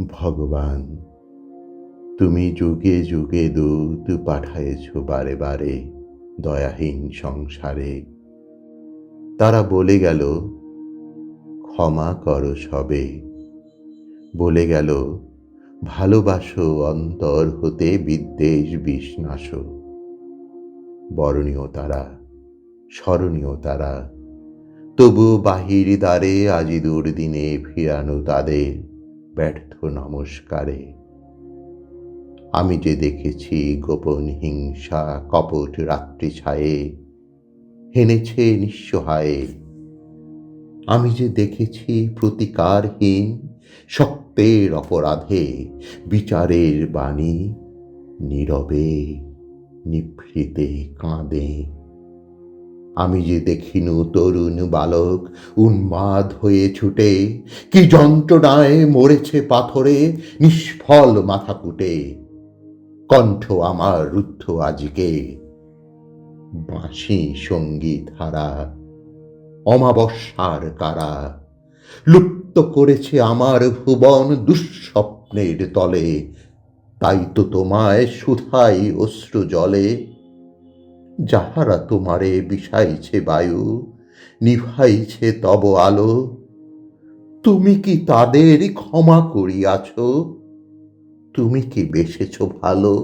ভগবান, তুমি যুগে যুগে দূত পাঠায়েছ বারে বারে দয়াহীন সংসারে। তারা বলে গেল ক্ষমা করো সবে, বলে গেল ভালোবাসো অন্তর হতে বিদ্বেষ বিষ্ণাস। বরণীয় তারা, স্মরণীয় তারা, তবু বাহির দ্বারে আজি দুর্দিনে ফিরানো তাদের ব্যর্থ নমস্কারে। আমি যে দেখেছি গোপন হিংসা কপট রাত্রি ছায়ে হেনেছে নিঃসহায়ে। আমি যে দেখেছি প্রতিকারহীন শক্তের অপরাধে বিচারের বাণী নীরবে নিভৃতে কাঁদে। আমি যে দেখিনু তরুণ বালক উন্মাদ হয়ে ছুটে কি যন্ত্রণায় মরেছে পাথরে নিষ্ফল মাথা কুটে। কণ্ঠ আমার রুদ্ধ আজিকে বাঁশি সঙ্গীত হারা অমাবস্যার কারা লুপ্ত করেছে আমার ভুবন দুঃস্বপ্নের তলে। তাই তো তোমায় শুধাই অশ্রু জলে, যাহারা তোমারে বিষাইছে বায়ু নিভাইছে তব আলো, তুমি কি তাদের ক্ষমা করিয়াছ? তুমি কি বেসেছ ভালো?